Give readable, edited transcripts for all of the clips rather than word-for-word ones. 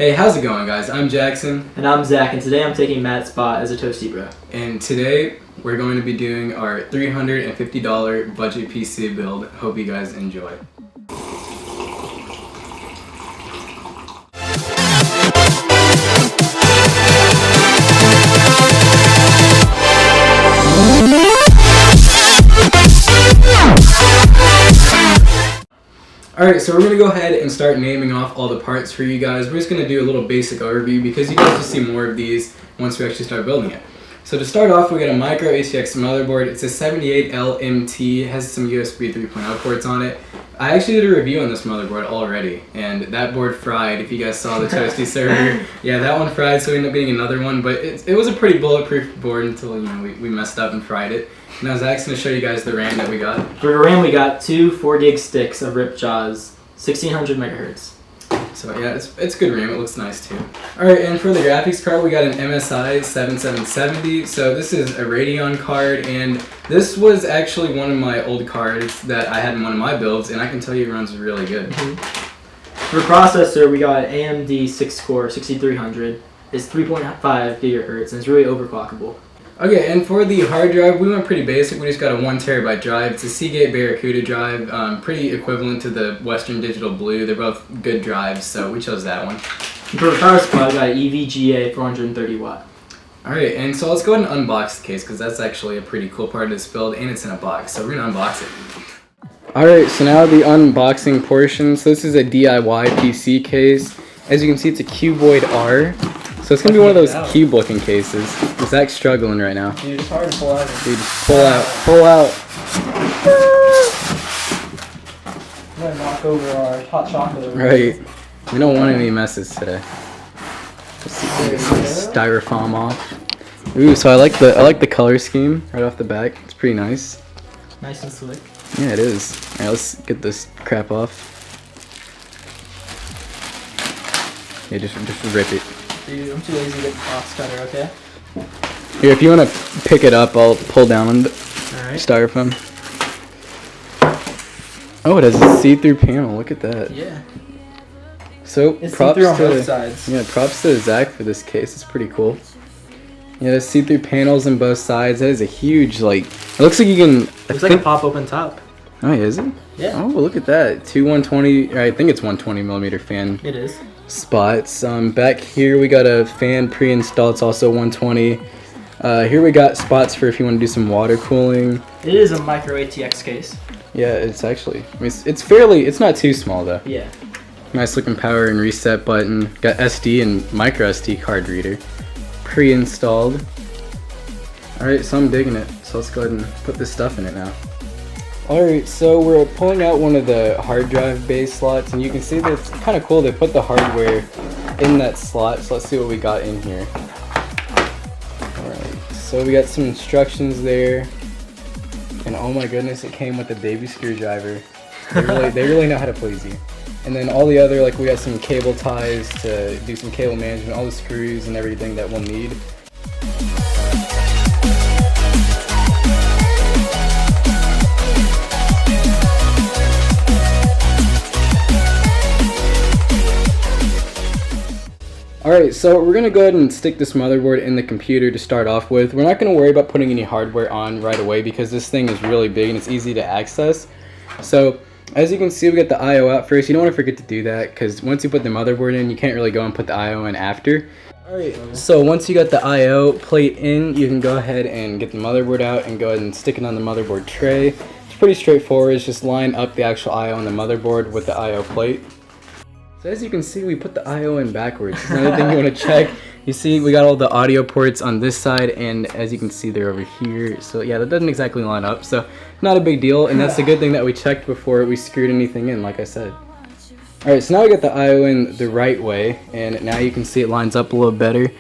Hey, how's it going, guys? I'm Jackson. And I'm Zack, and today I'm taking Matt's spot as a toasty bro. And today we're going to be doing our $350 budget PC build. Hope you guys enjoy. Alright, so we're going to go ahead and start naming off all the parts for you guys. We're just going to do a little basic overview because you guys will see more of these once we actually start building it. So to start off, we got a micro ATX motherboard. It's a 78LMT, has some USB 3.0 ports on it. I actually did a review on this motherboard already, and that board fried. If you guys saw the toasty server, yeah, that one fried, so we ended up getting another one. But it was a pretty bulletproof board until we messed up and fried it. Now Zach's going to show you guys the RAM that we got. For RAM, we got two 4GB sticks of Ripjaws, 1600 megahertz. So yeah, it's good RAM. It looks nice too. Alright, and for the graphics card, we got an MSI 7770. So this is a Radeon card, and this was actually one of my old cards that I had in one of my builds, and I can tell you it runs really good. For processor, we got AMD 6-core 6300. It's 3.5 gigahertz, and it's really overclockable. Okay, and for the hard drive, we went pretty basic. We just got a 1TB drive. It's a Seagate Barracuda drive, pretty equivalent to the Western Digital Blue. They're both good drives, so we chose that one. For the power supply, we got an EVGA 430 watt. Alright, and so let's go ahead and unbox the case, because that's actually a pretty cool part of this build, and it's in a box, so we're going to unbox it. Alright, so now the unboxing portion. So this is a DIYPC case. As you can see, it's a Cuboid-R. So it's going to be one of those cube looking cases. Zach's struggling right now. Dude, it's hard to pull out. Dude, just pull out. Pull out. I'm going to knock over our hot chocolate. Right. We don't want any messes today. Let's see if we can get some styrofoam off. Ooh, so I like the color scheme right off the back. It's pretty nice. Nice and slick. Yeah, it is. Alright, let's get this crap off. Yeah, just rip it. Dude, I'm too lazy to get the box cutter, okay? Here, if you want to pick it up, I'll pull down on the styrofoam. Oh, it has a see-through panel. Look at that. Yeah. So It's props see-through on to both sides. Yeah, props to Zack for this case. It's pretty cool. Yeah, there's see-through panels on both sides. That is a huge, like, it looks like you can. Looks like a pop-open top. Oh, yeah, is it? Yeah. Oh, look at that. Two 120. I think it's 120mm fan. It is. Spots. Back here we got a fan pre-installed. It's also 120. Here we got spots for if you want to do some water cooling. It is a micro ATX case. Yeah, it's actually. I mean, it's fairly. It's not too small though. Yeah. Nice looking power and reset button. Got SD and micro SD card reader. Pre-installed. Alright, so I'm digging it. So let's go ahead and put this stuff in it now. Alright, so we're pulling out one of the hard drive bay slots, and you can see that it's kind of cool. They put the hardware in that slot, so let's see what we got in here. Alright, so we got some instructions there, and oh my goodness, it came with a baby screwdriver. They really know how to please you. And then all the other, like we got some cable ties to do some cable management, all the screws and everything that we'll need. Alright, so we're going to go ahead and stick this motherboard in the computer to start off with. We're not going to worry about putting any hardware on right away because this thing is really big and it's easy to access. So, as you can see, we got the I/O out first. You don't want to forget to do that because once you put the motherboard in, you can't really go and put the I/O in after. Alright, so once you got the I/O plate in, you can go ahead and get the motherboard out and go ahead and stick it on the motherboard tray. It's pretty straightforward. It's just line up the actual I/O on the motherboard with the I/O plate. So as you can see, we put the I/O in backwards. Another thing you want to check, you see we got all the audio ports on this side, and as you can see they're over here. So yeah, that doesn't exactly line up, so not a big deal, and that's a good thing that we checked before we screwed anything in, like I said. Alright, so now we got the I/O in the right way, and now you can see it lines up a little better.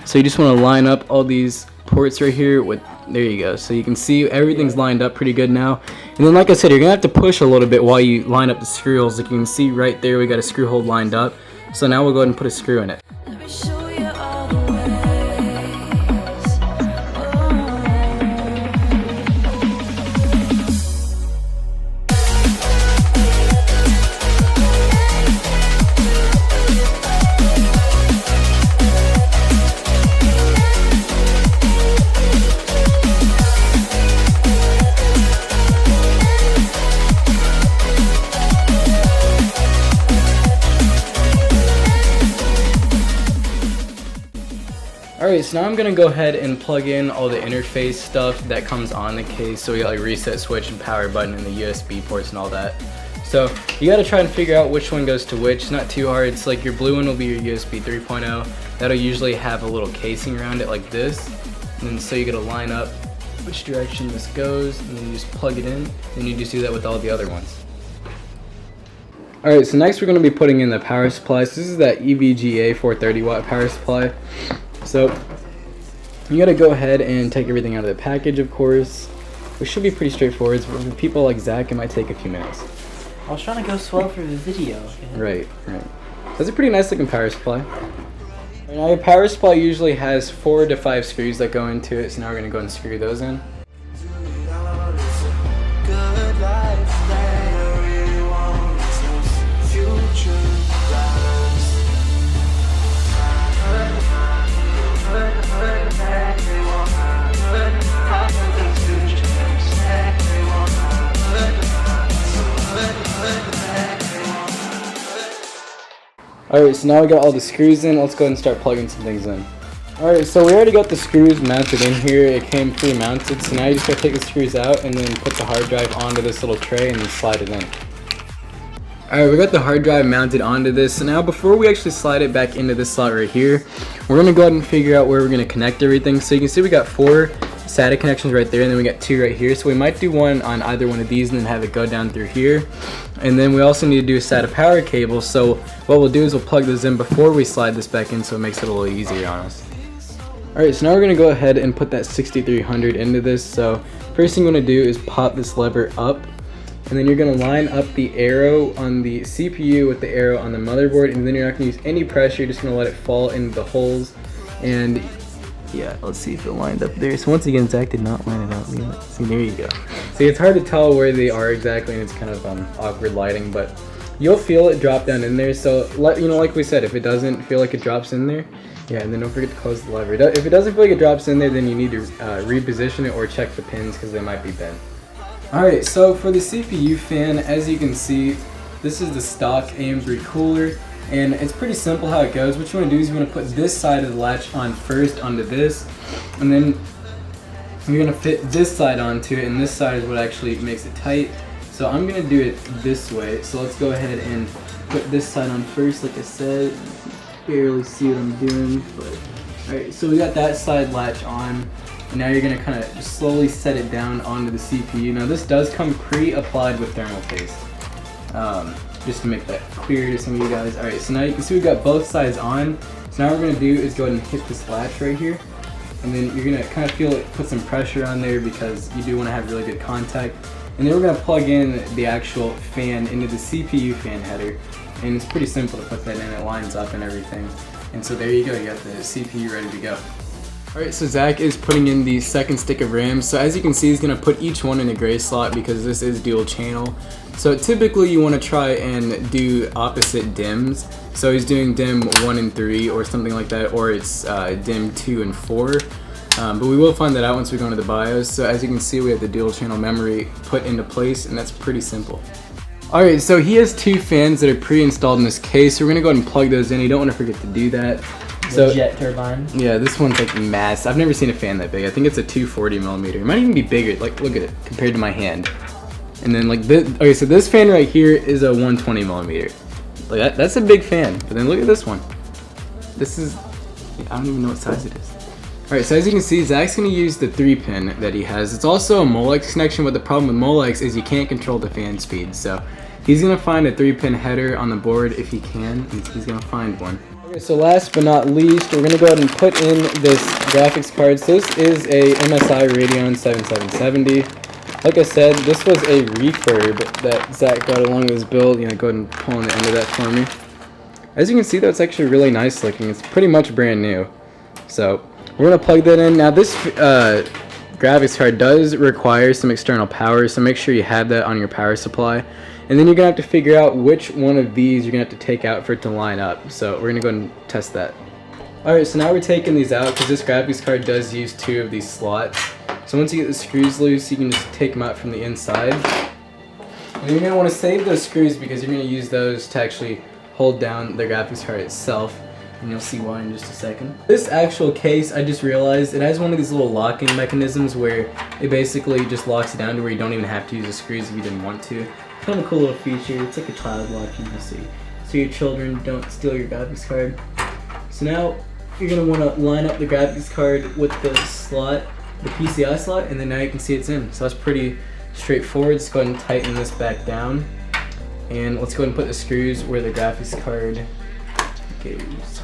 So you just want to line up all these ports right here with, there you go. So you can see everything's lined up pretty good now. And then like I said, you're gonna have to push a little bit while you line up the screw holes. Like you can see right there, we got a screw hole lined up. So now we'll go ahead and put a screw in it. Alright, so now I'm going to go ahead and plug in all the interface stuff that comes on the case. So we got like reset switch and power button and the USB ports and all that. So you got to try and figure out which one goes to which. It's not too hard. It's like your blue one will be your USB 3.0. That'll usually have a little casing around it like this. And so you got to line up which direction this goes, and then you just plug it in, and you just do that with all the other ones. Alright, so next we're going to be putting in the power supply. So this is that EVGA 430 watt power supply. So you got to go ahead and take everything out of the package, of course, which should be pretty straightforward. For people like Zach, it might take a few minutes. I was trying to go slow for the video. Right. That's a pretty nice looking power supply. Now your power supply usually has 4 to 5 screws that go into it, so now we're going to go and screw those in. Alright, so now we got all the screws in. Let's go ahead and start plugging some things in. Alright, so we already got the screws mounted in here. It came pre-mounted, so now you just gotta take the screws out and then put the hard drive onto this little tray and then slide it in. Alright, we got the hard drive mounted onto this. So now before we actually slide it back into this slot right here, we're gonna go ahead and figure out where we're gonna connect everything. So you can see we got 4 SATA connections right there, and then we got 2 right here. So we might do one on either one of these and then have it go down through here. And then we also need to do a SATA power cable. So what we'll do is we'll plug those in before we slide this back in, so it makes it a little easier on us. Alright, so now we're going to go ahead and put that 6300 into this. So first thing you want to do is pop this lever up, and then you're going to line up the arrow on the CPU with the arrow on the motherboard, and then you're not going to use any pressure. You're just going to let it fall into the holes. And yeah, let's see if it lined up there. So once again, Zach did not line it up. See, there you go. See, it's hard to tell where they are exactly, and it's kind of awkward lighting, but you'll feel it drop down in there. So like we said, if it doesn't feel like it drops in there, yeah, and then don't forget to close the lever. If it doesn't feel like it drops in there, then you need to reposition it or check the pins because they might be bent. Alright, so for the CPU fan, as you can see, this is the stock AM3 cooler. And it's pretty simple how it goes. What you want to do is you want to put this side of the latch on first onto this, and then you're going to fit this side onto it, and this side is what actually makes it tight. So I'm going to do it this way. So let's go ahead and put this side on first, like I said. You can barely see what I'm doing, but alright, so we got that side latch on, and now you're going to kind of slowly set it down onto the CPU. Now this does come pre-applied with thermal paste. Just to make that clear to some of you guys. Alright, so now you can see we've got both sides on. So now what we're going to do is go ahead and hit this latch right here. And then you're going to kind of feel it put some pressure on there because you do want to have really good contact. And then we're going to plug in the actual fan into the CPU fan header. And it's pretty simple to put that in. It lines up and everything. And so there you go. You got the CPU ready to go. Alright, so Zach is putting in the second stick of RAM. So as you can see, he's going to put each one in a gray slot because this is dual channel. So typically you want to try and do opposite DIMMs. So he's doing DIMM 1 and 3 or something like that, or it's DIMM 2 and 4. But we will find that out once we go into the BIOS. So as you can see, we have the dual channel memory put into place, and that's pretty simple. Alright, so he has 2 fans that are pre-installed in this case. So we're going to go ahead and plug those in. You don't want to forget to do that. So, jet turbine. Yeah, this one's like massive. I've never seen a fan that big. I think it's a 240 millimeter. It might even be bigger. Like, look at it compared to my hand. And then like this. Okay, so this fan right here is a 120 millimeter. Like that's a big fan. But then look at this one. This is, I don't even know what size it is. Alright, so as you can see, Zach's going to use the 3-pin that he has. It's also a Molex connection, but the problem with Molex is you can't control the fan speed. So he's going to find a 3-pin header on the board if he can, and he's going to find one. Okay, so last but not least, we're going to go ahead and put in this graphics card. So this is a Msi Radeon 7770. Like I said, this was a refurb that Zach got along with his build. You know, go ahead and pull on the end of that for me. As you can see, that's actually really nice looking. It's pretty much brand new. So we're going to plug that in. Now this graphics card does require some external power, so make sure you have that on your power supply. And then you're going to have to figure out which one of these you're going to have to take out for it to line up. So we're going to go ahead and test that. Alright, so now we're taking these out because this graphics card does use 2 of these slots. So once you get the screws loose, you can just take them out from the inside. And you're going to want to save those screws because you're going to use those to actually hold down the graphics card itself. and you'll see why in just a second. This actual case, I just realized, it has one of these little locking mechanisms where it basically just locks it down to where you don't even have to use the screws if you didn't want to. Kind of a cool little feature. It's like a child lock, you can see. So your children don't steal your graphics card. So now you're going to want to line up the graphics card with the slot, the PCI slot, and then now you can see it's in. So that's pretty straightforward. Let's go ahead and tighten this back down. And let's go ahead and put the screws where the graphics card goes.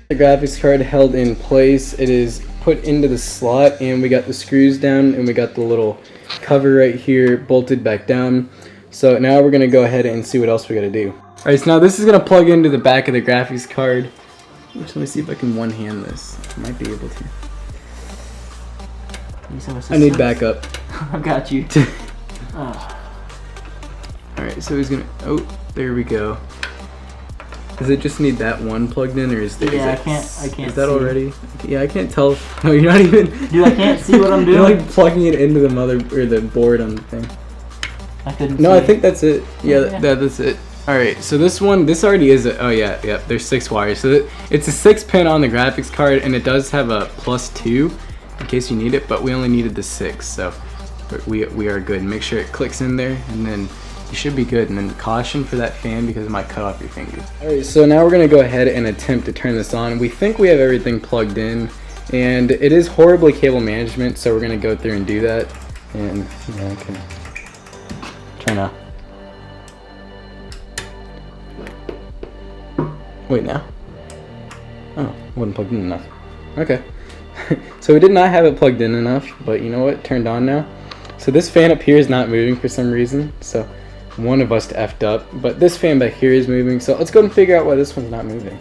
The graphics card held in place. It is put into the slot, and we got the screws down, and we got the little cover right here bolted back down. So now we're gonna go ahead and see what else we gotta do. Alright, so now this is gonna plug into the back of the graphics card. Let me see if I can one hand this. I might be able to. I need backup. I got you. Alright, so he's gonna, oh, there we go. Does it just need that one plugged in, or is there? Yeah, is I can't Is that see. already? Yeah, I can't tell. No, you're not even. Dude, I can't see what I'm You're doing. like plugging it into the mother or the board on the thing. I couldn't. No, see I think that's it. Yeah, Yeah. that's it. All right, so this already is a. Oh yeah, yeah. There's 6 wires, so it's a 6-pin on the graphics card, and it does have a +2 in case you need it, but we only needed the 6, so we are good. Make sure it clicks in there, and then you should be good. And then caution for that fan because it might cut off your fingers. All right, so now we're gonna go ahead and attempt to turn this on. We think we have everything plugged in, and it is horribly cable management, so we're gonna go through and do that. And yeah, okay. Try now. Wait, now? Oh, it wasn't plugged in enough. Okay. So we did not have it plugged in enough, but you know what? Turned on now. So this fan up here is not moving for some reason, so one of us effed up, but this fan back here is moving, so let's go and figure out why this one's not moving.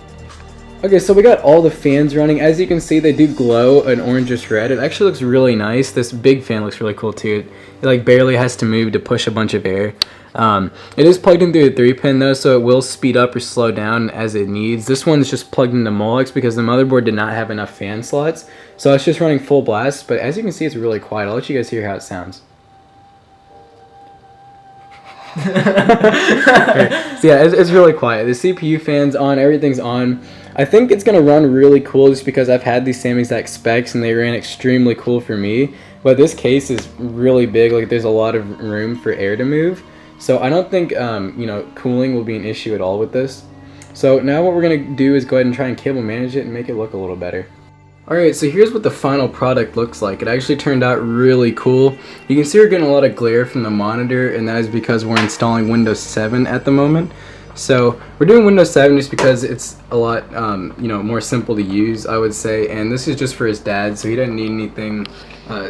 Okay, so we got all the fans running. As you can see, they do glow an orangish red. It actually looks really nice. This big fan looks really cool too. It like barely has to move to push a bunch of air. It is plugged in through a 3-pin though, so it will speed up or slow down as it needs. This one's just plugged into Molex because the motherboard did not have enough fan slots, so it's just running full blast. But as you can see, it's really quiet. I'll let you guys hear how it sounds. Okay. So yeah, it's really quiet. The CPU fan's on, everything's on. I think it's gonna run really cool just because I've had these same exact specs and they ran extremely cool for me. But this case is really big, like there's a lot of room for air to move. So I don't think you know, cooling will be an issue at all with this. So now what we're gonna do is go ahead and try and cable manage it and make it look a little better. Alright, so here's what the final product looks like. It actually turned out really cool. You can see we're getting a lot of glare from the monitor, and that is because we're installing Windows 7 at the moment. So we're doing Windows 7 just because it's a lot you know, more simple to use, I would say, and this is just for his dad, so he doesn't need anything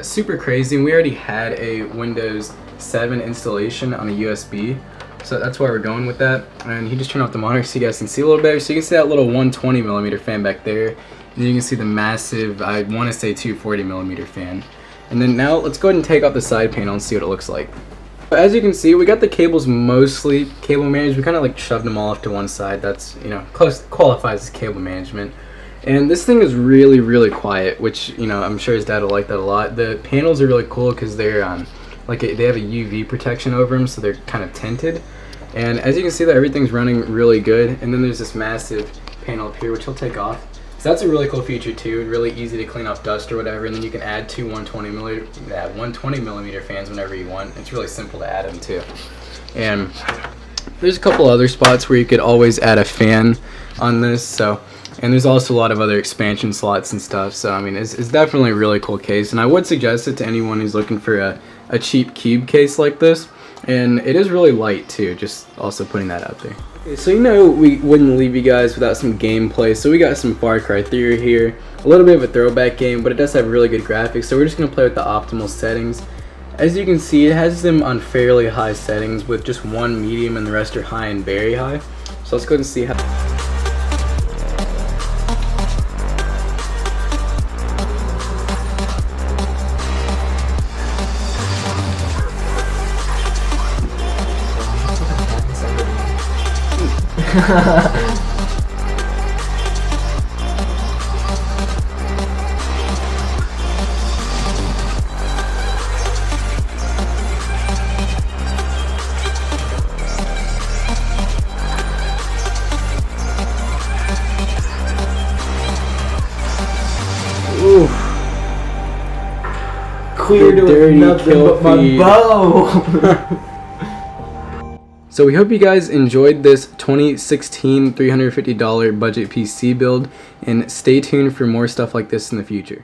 super crazy. And we already had a Windows 7 installation on a USB, so that's why we're going with that. And he just turned off the monitor so you guys can see a little better. So you can see that little 120mm fan back there. And you can see the massive, I want to say 240mm fan. And then now let's go ahead and take off the side panel and see what it looks like. As you can see, we got the cables mostly cable managed. We kind of like shoved them all off to one side. That's, you know, qualifies as cable management. And this thing is really, really quiet, which, you know, I'm sure his dad will like that a lot. The panels are really cool because they're they have a UV protection over them, so they're kind of tinted. And as you can see, that everything's running really good. And then there's this massive panel up here, which he'll take off. So that's a really cool feature too, really easy to clean off dust or whatever, and then you can add 2 120mm fans whenever you want. It's really simple to add them too. And there's a couple other spots where you could always add a fan on this, and there's also a lot of other expansion slots and stuff, so I mean it's definitely a really cool case, and I would suggest it to anyone who's looking for a cheap cube case like this. And it is really light too, just also putting that out there. Okay, so you know we wouldn't leave you guys without some gameplay, so we got some Far Cry 3 here. A little bit of a throwback game, but it does have really good graphics, so we're just going to play with the optimal settings. As you can see, it has them on fairly high settings with just one medium and the rest are high and very high. So let's go ahead and see how... here the doing dirty nothing kill but my feed. bow. So we hope you guys enjoyed this 2016 $350 budget PC build, and stay tuned for more stuff like this in the future.